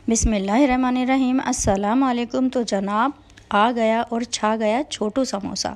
बिस्मिल्लाहिर्रहमानिर्रहीम। अस्सलाम वालेकुम। तो जनाब आ गया और छा गया छोटू समोसा।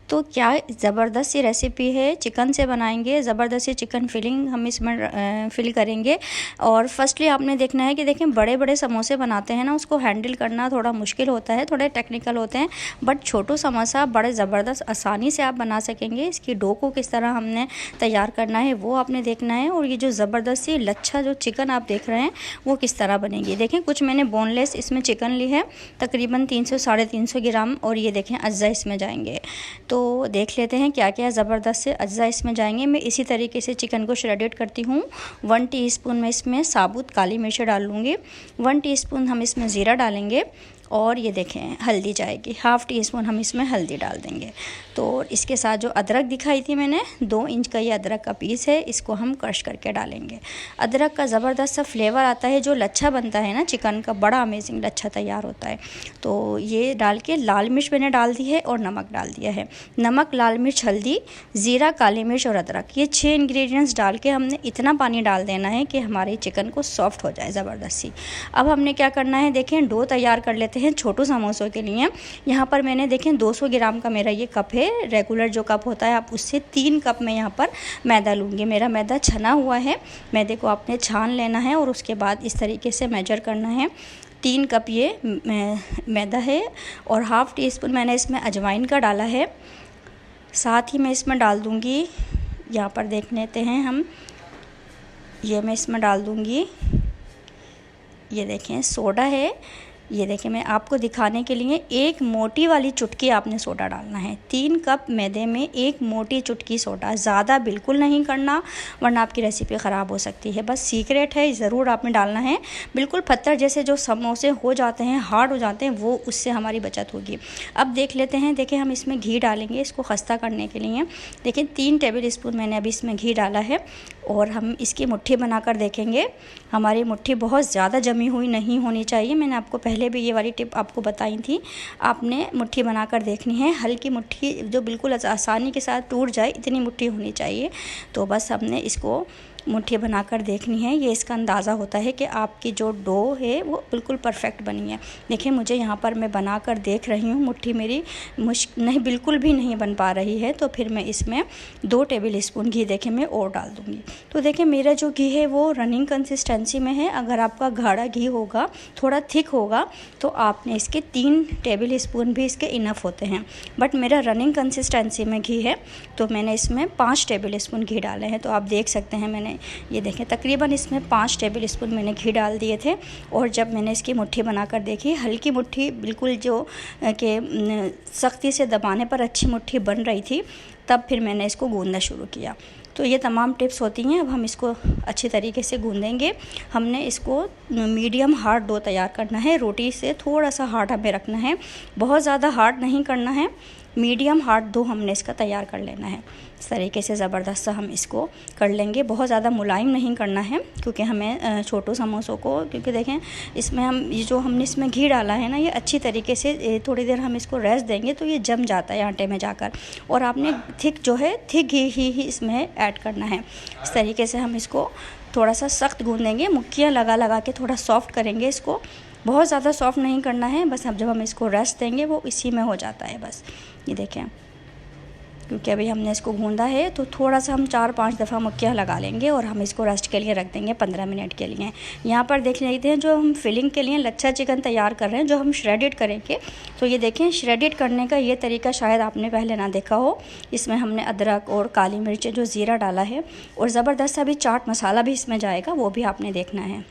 तो क्या ज़बरदस्त सी रेसिपी है, चिकन से बनाएंगे। ज़बरदस्त सी चिकन फिलिंग हम इसमें फिल करेंगे। और फर्स्टली आपने देखना है कि देखें बड़े बड़े समोसे बनाते हैं ना, उसको हैंडल करना थोड़ा मुश्किल होता है, थोड़े टेक्निकल होते हैं। बट छोटू समोसा बड़े ज़बरदस्त आसानी से आप बना सकेंगे। इसकी डो को किस तरह हमने तैयार करना है वो आपने देखना है। और ये जो ज़बरदस्त सी लच्छा जो चिकन आप देख रहे हैं वो किस तरह बनेगी। देखें कुछ मैंने बोनलेस इसमें चिकन ली है, तकरीबन 300 साढ़े 300 ग्राम। और ये देखें अज्जा इसमें जाएंगे। तो देख लेते हैं क्या क्या ज़बरदस्त से अज्जा इसमें जाएंगे। मैं इसी तरीके से चिकन को श्रेडेड करती हूँ। 1 टीस्पून मैं इसमें साबुत काली मिर्च डाल लूँगी। 1 टीस्पून हम इसमें ज़ीरा डालेंगे। और ये देखें हल्दी जाएगी, 1/2 टीस्पून हम इसमें हल्दी डाल देंगे। तो इसके साथ जो अदरक दिखाई थी मैंने, 2 इंच का ये अदरक का पीस है, इसको हम क्रश करके डालेंगे। अदरक का ज़बरदस्त सा फ्लेवर आता है। जो लच्छा बनता है ना चिकन का, बड़ा अमेजिंग लच्छा तैयार होता है। तो ये डाल के लाल मिर्च मैंने डाल दी है और नमक डाल दिया है। नमक, लाल मिर्च, हल्दी, ज़ीरा, काली मिर्च और अदरक, ये 6 इंग्रेडिएंट्स डाल के हमने इतना पानी डाल देना है कि हमारी चिकन को सॉफ्ट हो जाए ज़बरदस्त सी। अब हमने क्या करना है, देखें डो तैयार कर लेते हैं छोटू समोसों के लिए। यहाँ पर मैंने देखें 200 ग्राम का मेरा ये कप है, रेगुलर जो कप होता है आप उससे 3 कप में यहाँ पर मैदा लूँगी। मेरा मैदा छना हुआ है, मैदे को आपने छान लेना है और उसके बाद इस तरीके से मेजर करना है। 3 कप ये मैदा है और 1/2 टीस्पून मैंने इसमें अजवाइन का डाला है। साथ ही मैं इसमें डाल दूँगी, यहाँ पर देख लेते हैं हम, ये मैं इसमें डाल दूँगी, ये देखें सोडा है। ये देखें मैं आपको दिखाने के लिए एक मोटी वाली चुटकी आपने सोडा डालना है। 3 कप मैदे में एक मोटी चुटकी सोडा, ज़्यादा बिल्कुल नहीं करना वरना आपकी रेसिपी ख़राब हो सकती है। बस सीक्रेट है, ज़रूर आपने डालना है। बिल्कुल पत्थर जैसे जो समोसे हो जाते हैं, हार्ड हो जाते हैं, वो उससे हमारी बचत होगी। अब देख लेते हैं, देखें हम इसमें घी डालेंगे इसको खस्ता करने के लिए। देखें 3 टेबल स्पून मैंने अभी इसमें घी डाला है और हम इसकी मुट्ठी बनाकर देखेंगे। हमारी मुट्ठी बहुत ज़्यादा जमी हुई नहीं होनी चाहिए। मैंने आपको पहले भी ये वाली टिप आपको बताई थी। आपने मुट्ठी बनाकर देखनी है, हल्की मुट्ठी जो बिल्कुल आसानी के साथ टूट जाए, इतनी मुट्ठी होनी चाहिए। तो बस हमने इसको मुट्ठी बनाकर देखनी है। ये इसका अंदाज़ा होता है कि आपकी जो डो है वो बिल्कुल परफेक्ट बनी है। देखिए मुझे यहाँ पर मैं बनाकर देख रही हूँ, मुट्ठी मेरी नहीं बिल्कुल भी नहीं बन पा रही है। तो फिर मैं इसमें 2 टेबल स्पून घी देखें मैं और डाल दूँगी। तो देखिए मेरा जो घी है वो रनिंग कंसिस्टेंसी में है। अगर आपका गाढ़ा घी होगा, थोड़ा थिक होगा, तो आपने इसके 3 टेबल स्पून भी इसके इनफ होते हैं। बट मेरा रनिंग कंसिस्टेंसी में घी है तो मैंने इसमें 5 टेबल स्पून घी डाले हैं। तो आप देख सकते हैं मैंने ये देखें तकरीबन इसमें 5 टेबल स्पून मैंने घी डाल दिए थे। और जब मैंने इसकी मुट्ठी बनाकर देखी, हल्की मुट्ठी बिल्कुल जो कि सख्ती से दबाने पर अच्छी मुट्ठी बन रही थी, तब फिर मैंने इसको गूंदना शुरू किया। तो ये तमाम टिप्स होती हैं। अब हम इसको अच्छी तरीके से गूंदेंगे। हमने इसको मीडियम हार्ड डो तैयार करना है, रोटी से थोड़ा सा हार्ड हमें रखना है, बहुत ज़्यादा हार्ड नहीं करना है, मीडियम हार्ड डो हमने इसका तैयार कर लेना है। इस तरीके से ज़बरदस्त सा हम इसको कर लेंगे। बहुत ज़्यादा मुलायम नहीं करना है क्योंकि हमें छोटू समोसों को, क्योंकि देखें इसमें हम ये जो हमने इसमें घी डाला है ना, ये अच्छी तरीके से थोड़ी देर हम इसको रेस्ट देंगे तो ये जम जाता है आटे में जाकर। और आपने थिक जो है थिक घी ही इसमें ऐड करना है। इस तरीके से हम इसको थोड़ा सा सख्त गूंदेंगे, मुक्कियाँ लगा लगा के थोड़ा सॉफ्ट करेंगे इसको। बहुत ज़्यादा सॉफ्ट नहीं करना है, बस अब जब हम इसको रेस्ट देंगे वो इसी में हो जाता है। बस ये देखें, क्योंकि अभी हमने इसको गूंदा है तो थोड़ा सा हम 4-5 दफ़ा मुक्कियाँ लगा लेंगे और हम इसको रेस्ट के लिए रख देंगे 15 मिनट के लिए। यहाँ पर देख लेते हैं जो हम फिलिंग के लिए लच्छा चिकन तैयार कर रहे हैं, जो हम श्रेडेड करेंगे। तो ये देखें श्रेडेड करने का ये तरीका शायद आपने पहले ना देखा हो। इसमें हमने अदरक और काली मिर्च जो ज़ीरा डाला है और ज़बरदस्त सा भी चाट मसाला भी इसमें जाएगा, वो भी आपने देखना है।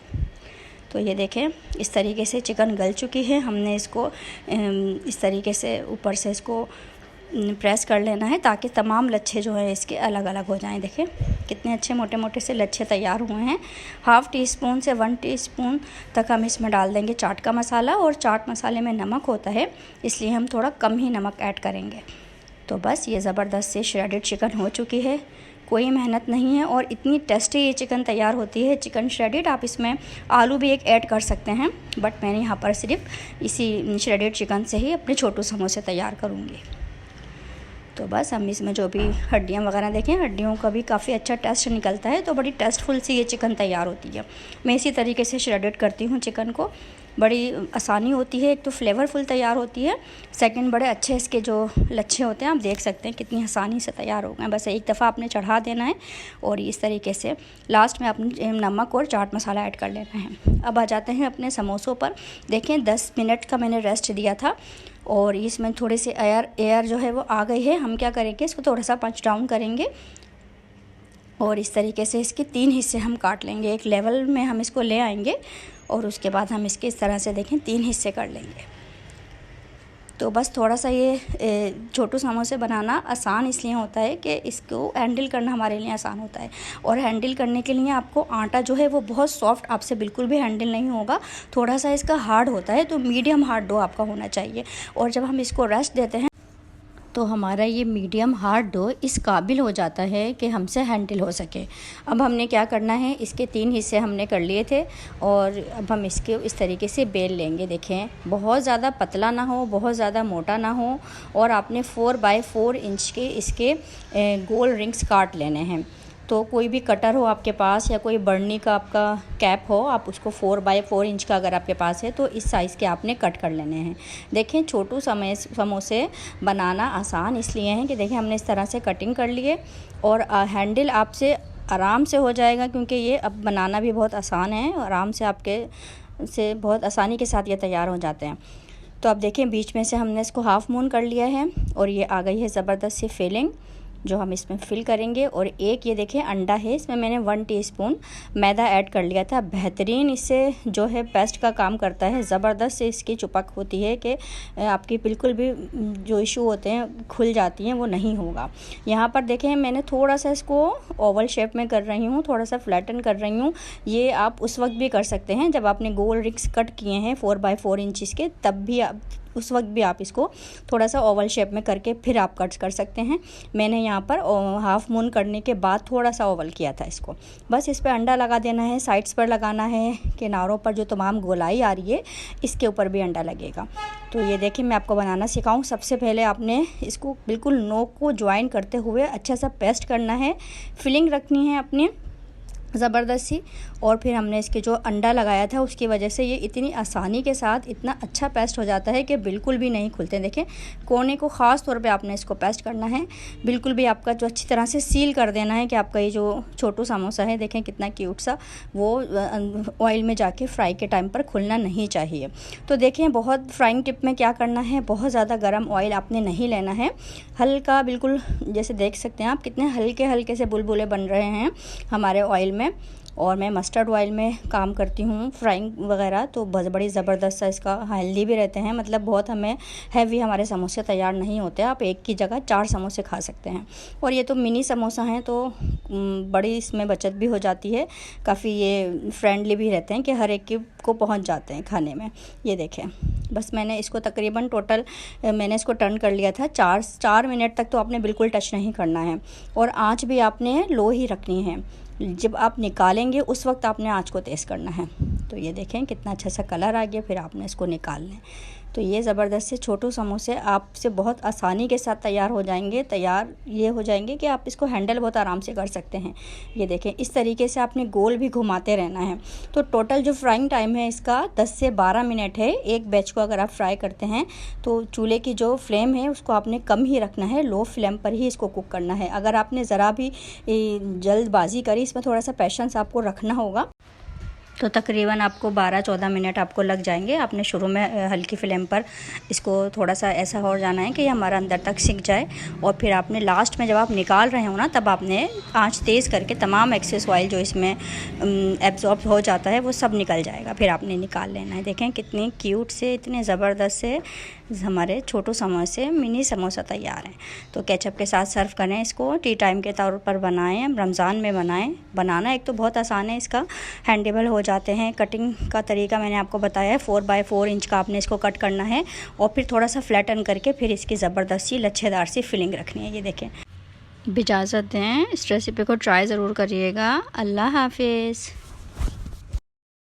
तो ये देखें इस तरीके से चिकन गल चुकी है। हमने इसको इस तरीके से ऊपर से इसको प्रेस कर लेना है ताकि तमाम लच्छे जो हैं इसके अलग अलग हो जाएं। देखें कितने अच्छे मोटे मोटे से लच्छे तैयार हुए हैं। 1/2 टीस्पून से 1 टीस्पून तक हम इसमें डाल देंगे चाट का मसाला। और चाट मसाले में नमक होता है, इसलिए हम थोड़ा कम ही नमक ऐड करेंगे। तो बस ये ज़बरदस्त से श्रेडेड चिकन हो चुकी है। कोई मेहनत नहीं है और इतनी टेस्टी ये चिकन तैयार होती है, चिकन श्रेडेड। आप इसमें आलू भी एक ऐड कर सकते हैं, बट मैंने यहाँ पर सिर्फ इसी श्रेडेड चिकन से ही अपने छोटू समोसे तैयार करूँगी। तो बस हम इसमें जो भी हड्डियाँ वगैरह देखें, हड्डियों का भी काफ़ी अच्छा टेस्ट निकलता है, तो बड़ी टेस्टफुल सी ये चिकन तैयार होती है। मैं इसी तरीके से श्रेडेड करती हूँ चिकन को, बड़ी आसानी होती है। एक तो फ्लेवरफुल तैयार होती है, सेकंड बड़े अच्छे इसके जो लच्छे होते हैं आप देख सकते हैं कितनी आसानी से तैयार हो गए। बस एक दफ़ा आपने चढ़ा देना है और इस तरीके से लास्ट में आपने नमक और चाट मसाला ऐड कर लेना है। अब आ जाते हैं अपने समोसों पर। देखें 10 मिनट का मैंने रेस्ट दिया था और इसमें थोड़े से एयर जो है वो आ गई है। हम क्या करेंगे, इसको थोड़ा सा पंच डाउन करेंगे और इस तरीके से इसके 3 हिस्से हम काट लेंगे। एक लेवल में हम इसको ले आएंगे और उसके बाद हम इसके इस तरह से देखें 3 हिस्से कर लेंगे। तो बस थोड़ा सा ये छोटू समोसे बनाना आसान इसलिए होता है कि इसको हैंडल करना हमारे लिए आसान होता है, और हैंडल करने के लिए आपको आटा जो है वो बहुत सॉफ्ट आपसे बिल्कुल भी हैंडल नहीं होगा, थोड़ा सा इसका हार्ड होता है। तो मीडियम हार्ड डो आपका होना चाहिए। और जब हम इसको रेस्ट देते हैं तो हमारा ये मीडियम हार्ड डो इस काबिल हो जाता है कि हमसे हैंडल हो सके। अब हमने क्या करना है, इसके 3 हिस्से हमने कर लिए थे और अब हम इसके इस तरीके से बेल लेंगे। देखें बहुत ज़्यादा पतला ना हो, बहुत ज़्यादा मोटा ना हो, और आपने 4x4 इंच के इसके गोल रिंग्स काट लेने हैं। तो कोई भी कटर हो आपके पास या कोई बर्नी का आपका कैप हो, आप उसको 4x4 इंच का अगर आपके पास है तो इस साइज़ के आपने कट कर लेने हैं। देखें छोटू समोसे बनाना आसान इसलिए हैं कि देखें हमने इस तरह से कटिंग कर लिए और हैंडल आपसे आराम से हो जाएगा, क्योंकि ये अब बनाना भी बहुत आसान है, आराम से आपके से बहुत आसानी के साथ ये तैयार हो जाते हैं। तो अब देखें बीच में से हमने इसको हाफ़ मून कर लिया है और ये आ गई है ज़बरदस्त सी फिलिंग जो हम इसमें फ़िल करेंगे। और एक ये देखें अंडा है, इसमें मैंने 1 टीस्पून मैदा ऐड कर लिया था। बेहतरीन इससे जो है पेस्ट का काम करता है, ज़बरदस्त से इसकी चुपक होती है कि आपकी बिल्कुल भी जो इशू होते हैं खुल जाती हैं वो नहीं होगा। यहाँ पर देखें मैंने थोड़ा सा इसको ओवल शेप में कर रही हूँ, थोड़ा सा फ्लैटन कर रही हूँ। ये आप उस वक्त भी कर सकते हैं जब आपने गोल रिंग्स कट किए हैं 4x4 इंचज़ के, तब भी आप उस वक्त भी आप इसको थोड़ा सा ओवल शेप में करके फिर आप कट कर सकते हैं। मैंने यहाँ पर हाफ मून करने के बाद थोड़ा सा ओवल किया था इसको। बस इस पर अंडा लगा देना है, साइड्स पर लगाना है, किनारों पर जो तमाम गोलाई आ रही है इसके ऊपर भी अंडा लगेगा। तो ये देखिए मैं आपको बनाना सिखाऊं। सबसे पहले आपने इसको बिल्कुल नोक को ज्वाइन करते हुए अच्छा सा पेस्ट करना है, फिलिंग रखनी है अपनी ज़बरदस्त सी, और फिर हमने इसके जो अंडा लगाया था उसकी वजह से ये इतनी आसानी के साथ इतना अच्छा पेस्ट हो जाता है कि बिल्कुल भी नहीं खुलते। देखें कोने को ख़ास तौर पे आपने इसको पेस्ट करना है, बिल्कुल भी आपका जो अच्छी तरह से सील कर देना है कि आपका ये जो छोटू समोसा है देखें कितना क्यूट सा, वो ऑयल में जाके फ्राई के टाइम पर खुलना नहीं चाहिए। तो देखें बहुत फ्राइंग टिप में क्या करना है, बहुत ज़्यादा गर्म ऑयल आपने नहीं लेना है, हल्का बिल्कुल, जैसे देख सकते हैं आप कितने हल्के हल्के से बुलबुले बन रहे हैं हमारे ऑयल में। और मैं मस्टर्ड ऑयल में काम करती हूँ फ्राइंग वगैरह, तो बड़ी ज़बरदस्त सा इसका हेल्दी भी रहते हैं, मतलब बहुत हमें हैवी हमारे समोसे तैयार नहीं होते। आप एक की जगह 4 समोसे खा सकते हैं। और ये तो मिनी समोसा हैं तो बड़ी इसमें बचत भी हो जाती है, काफ़ी ये फ्रेंडली भी रहते हैं कि हर एक को पहुँच जाते हैं खाने में। ये देखें बस मैंने इसको तकरीबन टोटल मैंने इसको टर्न कर लिया था 4 मिनट तक। तो आपने बिल्कुल टच नहीं करना है और आँच भी आपने लो ही रखनी है। जब आप निकालेंगे उस वक्त आपने आँच को तेज़ करना है। तो ये देखें कितना अच्छा सा कलर आ गया, फिर आपने इसको निकाल लें। तो ये ज़बरदस्त से छोटू समोसे आपसे बहुत आसानी के साथ तैयार हो जाएंगे। ये हो जाएंगे कि आप इसको हैंडल बहुत आराम से कर सकते हैं। ये देखें इस तरीके से आपने गोल भी घुमाते रहना है। तो टोटल जो फ्राइंग टाइम है इसका 10 से 12 मिनट है। एक बैच को अगर आप फ्राई करते हैं तो चूल्हे की जो फ्लेम है उसको आपने कम ही रखना है, लो फ्लेम पर ही इसको कुक करना है। अगर आपने ज़रा भी जल्दबाजी करी, इसमें थोड़ा सा पेशेंस आपको रखना होगा, तो तकरीबन आपको 12-14 मिनट आपको लग जाएंगे। आपने शुरू में हल्की फ्लेम पर इसको थोड़ा सा ऐसा हो जाना है कि हमारा अंदर तक सिक जाए, और फिर आपने लास्ट में जब आप निकाल रहे हो ना तब आपने आंच तेज़ करके तमाम एक्सेस ऑयल जो इसमें एब्जॉर्ब हो जाता है वो सब निकल जाएगा, फिर आपने निकाल लेना है। देखें कितनी क्यूट से, इतने ज़बरदस्त से हमारे छोटू समोसे मिनी समोसा तैयार हैं। तो केचप के साथ सर्व करें इसको, टी टाइम के तौर पर बनाएं, रमज़ान में बनाएं। बनाना एक तो बहुत आसान है, इसका हैंडेबल हो जाते हैं। कटिंग का तरीका मैंने आपको बताया है, 4x4 इंच का आपने इसको कट करना है और फिर थोड़ा सा फ्लैटन करके फिर इसकी ज़बरदस्त सी लच्छेदार सी फिलिंग रखनी है। ये देखें, इजाज़त दें, इस रेसिपी को ट्राई ज़रूर करिएगा। अल्लाह हाफिज़।